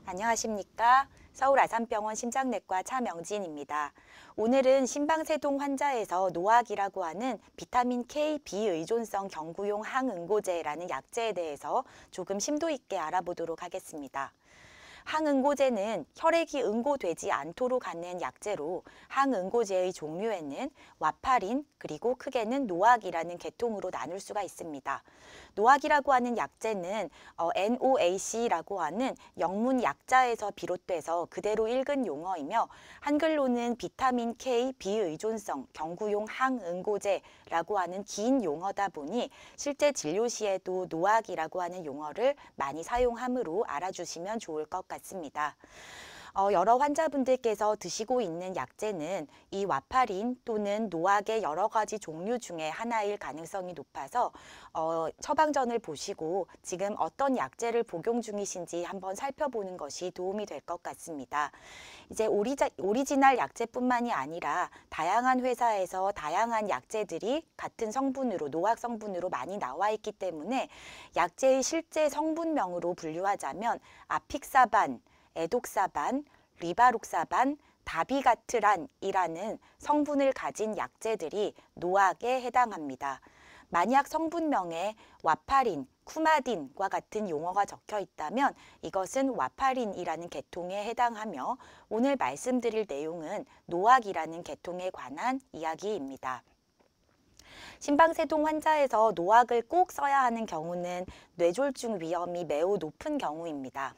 안녕하십니까? 서울 아산병원 심장내과 차명진입니다. 오늘은 심방세동 환자에서 노악이라고 하는 비타민 K 비의존성 경구용 항응고제라는 약제에 대해서 조금 심도 있게 알아보도록 하겠습니다. 항응고제는 혈액이 응고되지 않도록 하는 약제로 항응고제의 종류에는 와파린 그리고 크게는 노악이라는 계통으로 나눌 수가 있습니다. 노악이라고 하는 약제는 NOAC라고 하는 영문 약자에서 비롯돼서 그대로 읽은 용어이며 한글로는 비타민 K 비의존성 경구용 항응고제라고 하는 긴 용어다 보니 실제 진료 시에도 노악이라고 하는 용어를 많이 사용하므로 알아주시면 좋을 것 같습니다. 여러 환자분들께서 드시고 있는 약제는 이 와파린 또는 노악의 여러 가지 종류 중에 하나일 가능성이 높아서 처방전을 보시고 지금 어떤 약제를 복용 중이신지 한번 살펴보는 것이 도움이 될 것 같습니다. 이제 오리지널 약제뿐만이 아니라 다양한 회사에서 다양한 약제들이 같은 성분으로 노악 성분으로 많이 나와 있기 때문에 약제의 실제 성분명으로 분류하자면 아픽사반, 에독사반, 리바룩사반, 다비가트란이라는 성분을 가진 약제들이 노악에 해당합니다. 만약 성분명에 와파린, 쿠마딘과 같은 용어가 적혀 있다면 이것은 와파린이라는 계통에 해당하며 오늘 말씀드릴 내용은 노악이라는 계통에 관한 이야기입니다. 심방세동 환자에서 노악을 꼭 써야 하는 경우는 뇌졸중 위험이 매우 높은 경우입니다.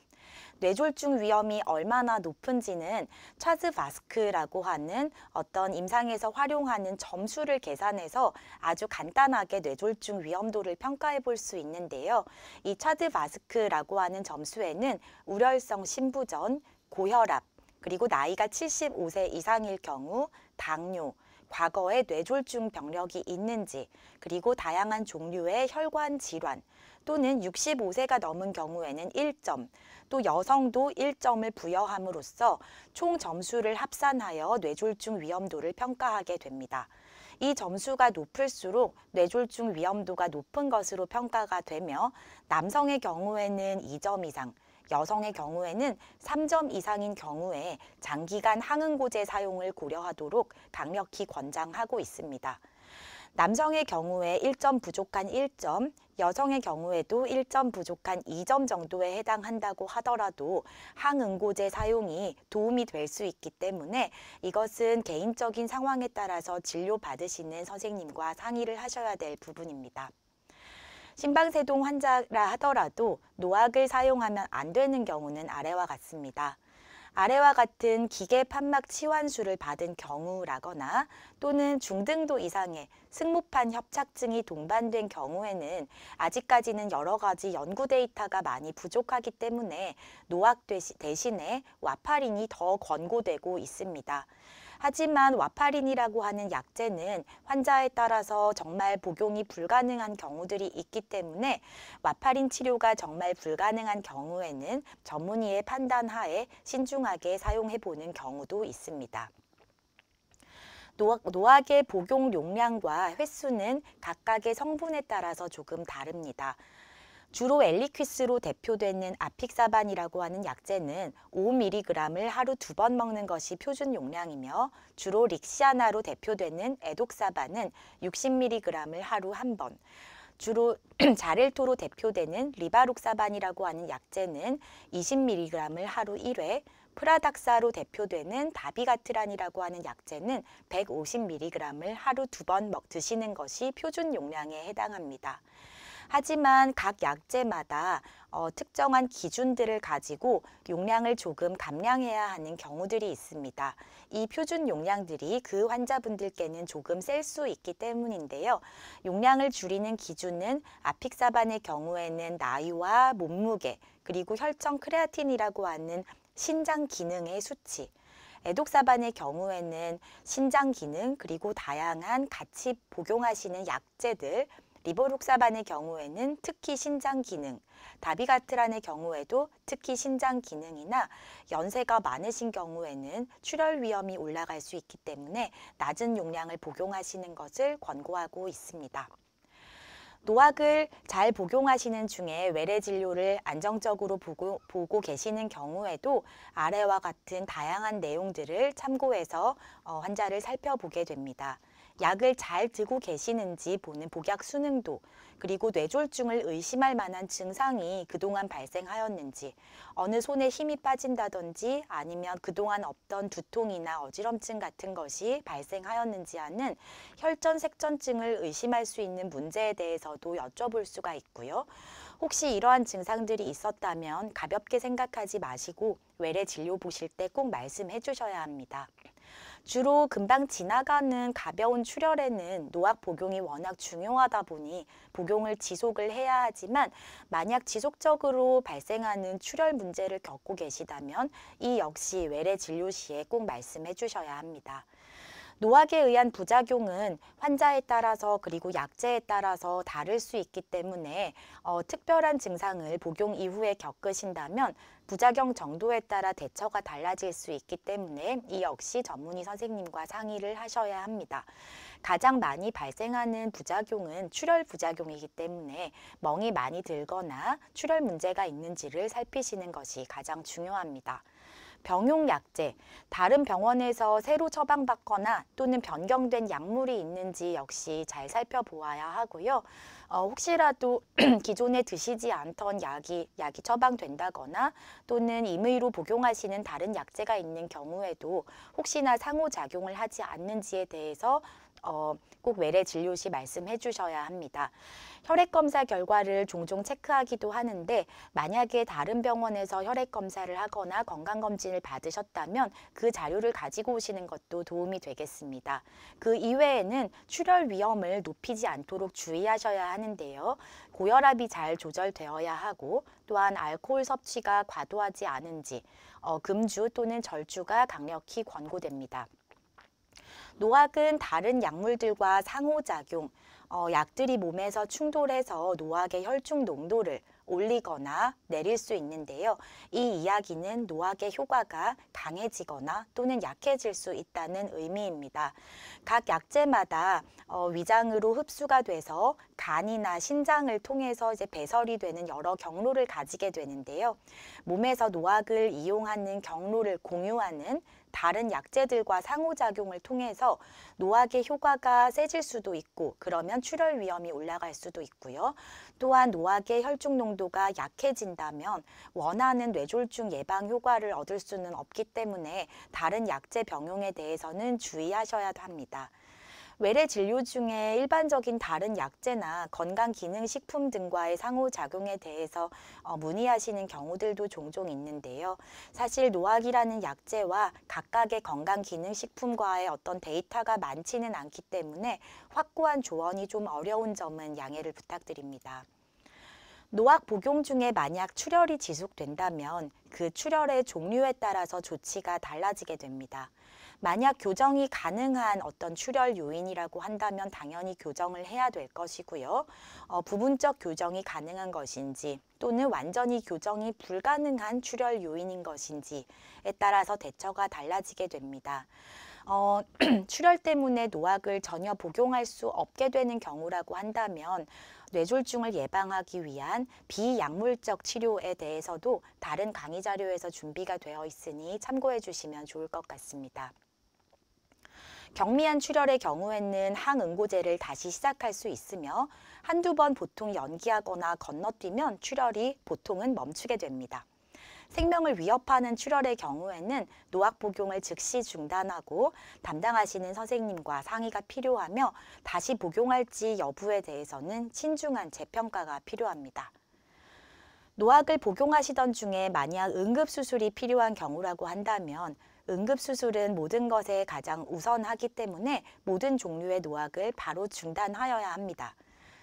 뇌졸중 위험이 얼마나 높은지는 차즈바스크라고 하는 어떤 임상에서 활용하는 점수를 계산해서 아주 간단하게 뇌졸중 위험도를 평가해 볼 수 있는데요. 이 차즈바스크라고 하는 점수에는 우렬성 심부전, 고혈압, 그리고 나이가 75세 이상일 경우 당뇨, 과거에 뇌졸중 병력이 있는지, 그리고 다양한 종류의 혈관 질환, 또는 65세가 넘은 경우에는 1점, 또 여성도 1점을 부여함으로써 총 점수를 합산하여 뇌졸중 위험도를 평가하게 됩니다. 이 점수가 높을수록 뇌졸중 위험도가 높은 것으로 평가가 되며 남성의 경우에는 2점 이상, 여성의 경우에는 3점 이상인 경우에 장기간 항응고제 사용을 고려하도록 강력히 권장하고 있습니다. 남성의 경우에 1점 부족한 1점, 여성의 경우에도 1점 부족한 2점 정도에 해당한다고 하더라도 항응고제 사용이 도움이 될 수 있기 때문에 이것은 개인적인 상황에 따라서 진료받으시는 선생님과 상의를 하셔야 될 부분입니다. 심방세동 환자라 하더라도 노악을 사용하면 안 되는 경우는 아래와 같습니다. 아래와 같은 기계 판막 치환술을 받은 경우라거나 또는 중등도 이상의 승모판 협착증이 동반된 경우에는 아직까지는 여러 가지 연구 데이터가 많이 부족하기 때문에 노악 대신에 와파린이 더 권고되고 있습니다. 하지만 와파린이라고 하는 약제는 환자에 따라서 정말 복용이 불가능한 경우들이 있기 때문에 와파린 치료가 정말 불가능한 경우에는 전문의의 판단 하에 신중하게 사용해 보는 경우도 있습니다. 노악의 복용 용량과 횟수는 각각의 성분에 따라서 조금 다릅니다. 주로 엘리퀴스로 대표되는 아픽사반이라고 하는 약제는 5mg을 하루 2번 먹는 것이 표준 용량이며 주로 릭시아나로 대표되는 에독사반은 60mg을 하루 1번, 주로 자렐토로 대표되는 리바룩사반이라고 하는 약제는 20mg을 하루 1회, 프라닥사로 대표되는 다비가트란이라고 하는 약제는 150mg을 하루 2번 드시는 것이 표준 용량에 해당합니다. 하지만 각 약제마다 특정한 기준들을 가지고 용량을 조금 감량해야 하는 경우들이 있습니다. 이 표준 용량들이 그 환자분들께는 조금 셀 수 있기 때문인데요. 용량을 줄이는 기준은 아픽사반의 경우에는 나이와 몸무게, 그리고 혈청 크레아틴이라고 하는 신장 기능의 수치, 에독사반의 경우에는 신장 기능, 그리고 다양한 같이 복용하시는 약제들, 리보룩사반의 경우에는 특히 신장 기능, 다비가트란의 경우에도 특히 신장 기능이나 연세가 많으신 경우에는 출혈 위험이 올라갈 수 있기 때문에 낮은 용량을 복용하시는 것을 권고하고 있습니다. 노악을 잘 복용하시는 중에 외래 진료를 안정적으로 보고 계시는 경우에도 아래와 같은 다양한 내용들을 참고해서 환자를 살펴보게 됩니다. 약을 잘 드고 계시는지 보는 복약 수능도, 그리고 뇌졸중을 의심할 만한 증상이 그동안 발생하였는지, 어느 손에 힘이 빠진다든지 아니면 그동안 없던 두통이나 어지럼증 같은 것이 발생하였는지 하는 혈전색전증을 의심할 수 있는 문제에 대해서도 여쭤볼 수가 있고요. 혹시 이러한 증상들이 있었다면 가볍게 생각하지 마시고 외래 진료 보실 때 꼭 말씀해 주셔야 합니다. 주로 금방 지나가는 가벼운 출혈에는 노악 복용이 워낙 중요하다 보니 복용을 지속을 해야 하지만, 만약 지속적으로 발생하는 출혈 문제를 겪고 계시다면 이 역시 외래 진료 시에 꼭 말씀해 주셔야 합니다. 노악에 의한 부작용은 환자에 따라서 그리고 약제에 따라서 다를 수 있기 때문에 특별한 증상을 복용 이후에 겪으신다면 부작용 정도에 따라 대처가 달라질 수 있기 때문에 이 역시 전문의 선생님과 상의를 하셔야 합니다. 가장 많이 발생하는 부작용은 출혈 부작용이기 때문에 멍이 많이 들거나 출혈 문제가 있는지를 살피시는 것이 가장 중요합니다. 병용 약제, 다른 병원에서 새로 처방받거나 또는 변경된 약물이 있는지 역시 잘 살펴보아야 하고요. 혹시라도 기존에 드시지 않던 약이 처방된다거나 또는 임의로 복용하시는 다른 약제가 있는 경우에도 혹시나 상호작용을 하지 않는지에 대해서 꼭 외래 진료 시 말씀해 주셔야 합니다. 혈액 검사 결과를 종종 체크하기도 하는데, 만약에 다른 병원에서 혈액 검사를 하거나 건강검진을 받으셨다면 그 자료를 가지고 오시는 것도 도움이 되겠습니다. 그 이외에는 출혈 위험을 높이지 않도록 주의하셔야 하는데요. 고혈압이 잘 조절되어야 하고, 또한 알코올 섭취가 과도하지 않은지, 금주 또는 절주가 강력히 권고됩니다. 노악은 다른 약물들과 상호작용, 약들이 몸에서 충돌해서 노악의 혈중 농도를 올리거나 내릴 수 있는데요. 이 이야기는 노악의 효과가 강해지거나 또는 약해질 수 있다는 의미입니다. 각 약제마다 위장으로 흡수가 돼서 간이나 신장을 통해서 배설이 되는 여러 경로를 가지게 되는데요. 몸에서 노악을 이용하는 경로를 공유하는 다른 약제들과 상호작용을 통해서 노악의 효과가 세질 수도 있고, 그러면 출혈 위험이 올라갈 수도 있고요. 또한 노악의 혈중 농도가 약해진다면 원하는 뇌졸중 예방 효과를 얻을 수는 없기 때문에 다른 약제 병용에 대해서는 주의하셔야 합니다. 외래 진료 중에 일반적인 다른 약제나 건강기능식품 등과의 상호작용에 대해서 문의하시는 경우들도 종종 있는데요. 사실 노악이라는 약제와 각각의 건강기능식품과의 어떤 데이터가 많지는 않기 때문에 확고한 조언이 좀 어려운 점은 양해를 부탁드립니다. 노악 복용 중에 만약 출혈이 지속된다면 그 출혈의 종류에 따라서 조치가 달라지게 됩니다. 만약 교정이 가능한 어떤 출혈 요인이라고 한다면 당연히 교정을 해야 될 것이고요. 부분적 교정이 가능한 것인지 또는 완전히 교정이 불가능한 출혈 요인인 것인지에 따라서 대처가 달라지게 됩니다. 출혈 때문에 노악을 전혀 복용할 수 없게 되는 경우라고 한다면 뇌졸중을 예방하기 위한 비약물적 치료에 대해서도 다른 강의 자료에서 준비가 되어 있으니 참고해 주시면 좋을 것 같습니다. 경미한 출혈의 경우에는 항응고제를 다시 시작할 수 있으며 한두 번 보통 연기하거나 건너뛰면 출혈이 보통은 멈추게 됩니다. 생명을 위협하는 출혈의 경우에는 노악 복용을 즉시 중단하고 담당하시는 선생님과 상의가 필요하며 다시 복용할지 여부에 대해서는 신중한 재평가가 필요합니다. 노악을 복용하시던 중에 만약 응급수술이 필요한 경우라고 한다면 응급수술은 모든 것에 가장 우선하기 때문에 모든 종류의 노악을 바로 중단하여야 합니다.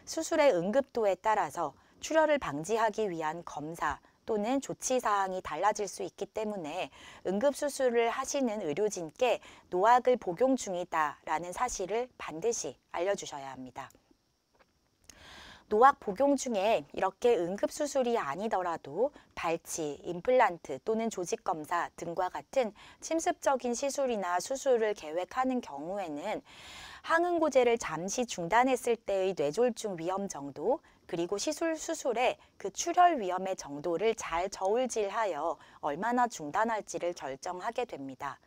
수술의 응급도에 따라서 출혈을 방지하기 위한 검사 또는 조치사항이 달라질 수 있기 때문에 응급수술을 하시는 의료진께 노악을 복용 중이다라는 사실을 반드시 알려주셔야 합니다. 노악 복용 중에 이렇게 응급수술이 아니더라도 발치, 임플란트 또는 조직검사 등과 같은 침습적인 시술이나 수술을 계획하는 경우에는 항응고제를 잠시 중단했을 때의 뇌졸중 위험 정도, 그리고 수술의 그 출혈 위험의 정도를 잘 저울질하여 얼마나 중단할지를 결정하게 됩니다.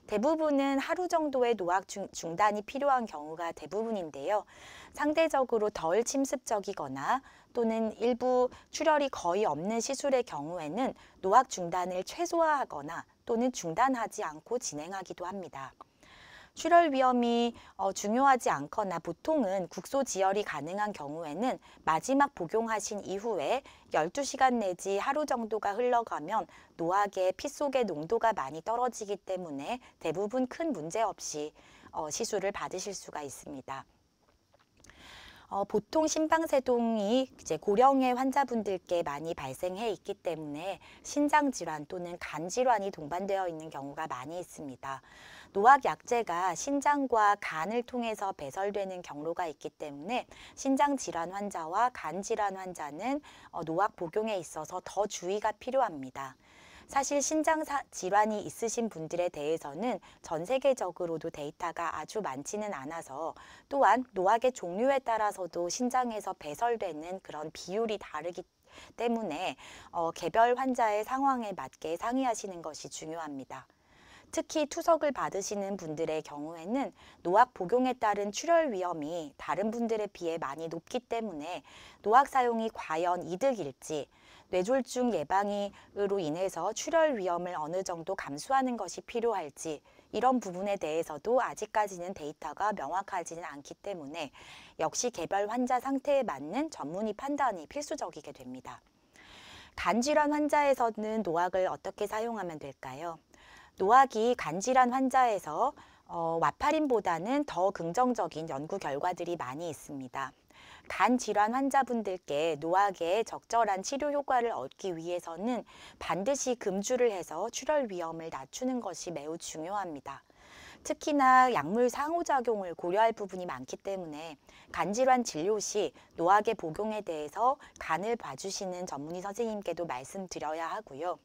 대부분은 하루 정도의 노악 중단이 필요한 경우가 대부분인데요. 상대적으로 덜 침습적이거나 또는 일부 출혈이 거의 없는 시술의 경우에는 노악 중단을 최소화하거나 또는 중단하지 않고 진행하기도 합니다. 출혈 위험이 중요하지 않거나 보통은 국소지혈이 가능한 경우에는 마지막 복용하신 이후에 12시간 내지 하루 정도가 흘러가면 노악의 피 속의 농도가 많이 떨어지기 때문에 대부분 큰 문제 없이 시술을 받으실 수가 있습니다. 보통 심방세동이 이제 고령의 환자분들께 많이 발생해 있기 때문에 신장질환 또는 간질환이 동반되어 있는 경우가 많이 있습니다. 노악 약제가 신장과 간을 통해서 배설되는 경로가 있기 때문에 신장질환 환자와 간질환 환자는 노악 복용에 있어서 더 주의가 필요합니다. 사실 신장 질환이 있으신 분들에 대해서는 전 세계적으로도 데이터가 아주 많지는 않아서, 또한 노악의 종류에 따라서도 신장에서 배설되는 그런 비율이 다르기 때문에 개별 환자의 상황에 맞게 상의하시는 것이 중요합니다. 특히 투석을 받으시는 분들의 경우에는 노악 복용에 따른 출혈 위험이 다른 분들에 비해 많이 높기 때문에 노악 사용이 과연 이득일지, 뇌졸중 예방으로 인해서 출혈 위험을 어느 정도 감수하는 것이 필요할지, 이런 부분에 대해서도 아직까지는 데이터가 명확하지는 않기 때문에 역시 개별 환자 상태에 맞는 전문의 판단이 필수적이게 됩니다. 간질환 환자에서는 노악을 어떻게 사용하면 될까요? 노악이 간질환 환자에서 와파린보다는 더 긍정적인 연구 결과들이 많이 있습니다. 간 질환 환자분들께 노악의 적절한 치료 효과를 얻기 위해서는 반드시 금주를 해서 출혈 위험을 낮추는 것이 매우 중요합니다. 특히나 약물 상호작용을 고려할 부분이 많기 때문에 간질환 진료 시 노악의 복용에 대해서 간을 봐주시는 전문의 선생님께도 말씀드려야 하고요.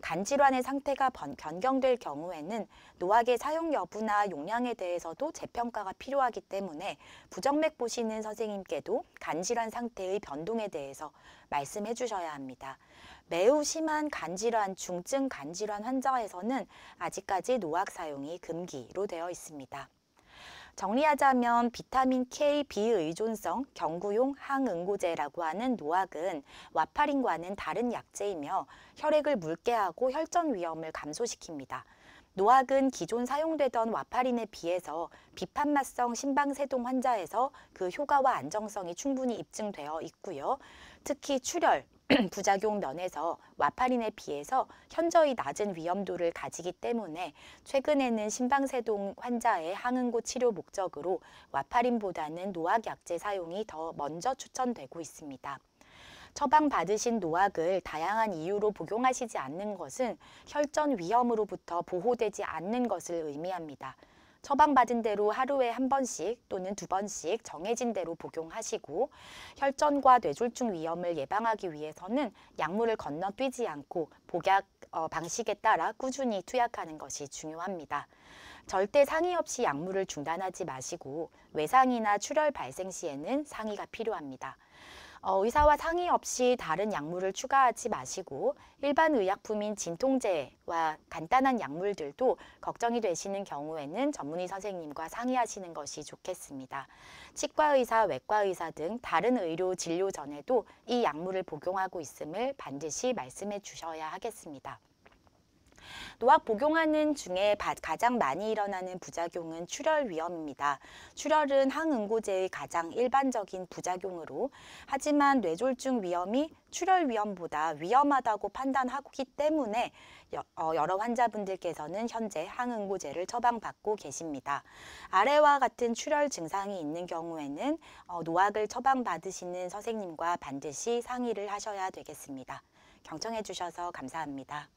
간질환의 상태가 변경될 경우에는 노악의 사용 여부나 용량에 대해서도 재평가가 필요하기 때문에 부정맥 보시는 선생님께도 간질환 상태의 변동에 대해서 말씀해 주셔야 합니다. 매우 심한 간질환, 중증 간질환 환자에서는 아직까지 노악 사용이 금기로 되어 있습니다. 정리하자면 비타민 K 비의존성 경구용 항응고제라고 하는 노악은 와파린과는 다른 약제이며 혈액을 묽게 하고 혈전 위험을 감소시킵니다. 노악은 기존 사용되던 와파린에 비해서 비판마성 심방세동 환자에서 그 효과와 안정성이 충분히 입증되어 있고요. 특히 출혈, 부작용 면에서 와파린에 비해서 현저히 낮은 위험도를 가지기 때문에 최근에는 심방세동 환자의 항응고 치료 목적으로 와파린보다는 노악 약제 사용이 더 먼저 추천되고 있습니다. 처방받으신 노악을 다양한 이유로 복용하시지 않는 것은 혈전 위험으로부터 보호되지 않는 것을 의미합니다. 처방받은 대로 하루에 한 번씩 또는 두 번씩 정해진 대로 복용하시고, 혈전과 뇌졸중 위험을 예방하기 위해서는 약물을 건너뛰지 않고 복약 방식에 따라 꾸준히 투약하는 것이 중요합니다. 절대 상의 없이 약물을 중단하지 마시고 외상이나 출혈 발생 시에는 상의가 필요합니다. 의사와 상의 없이 다른 약물을 추가하지 마시고 일반 의약품인 진통제와 간단한 약물들도 걱정이 되시는 경우에는 전문의 선생님과 상의하시는 것이 좋겠습니다. 치과의사, 외과의사 등 다른 의료 진료 전에도 이 약물을 복용하고 있음을 반드시 말씀해 주셔야 하겠습니다. 노악 복용하는 중에 가장 많이 일어나는 부작용은 출혈 위험입니다. 출혈은 항응고제의 가장 일반적인 부작용으로, 하지만 뇌졸중 위험이 출혈 위험보다 위험하다고 판단하기 때문에 여러 환자분들께서는 현재 항응고제를 처방받고 계십니다. 아래와 같은 출혈 증상이 있는 경우에는 노악을 처방받으시는 선생님과 반드시 상의를 하셔야 되겠습니다. 경청해 주셔서 감사합니다.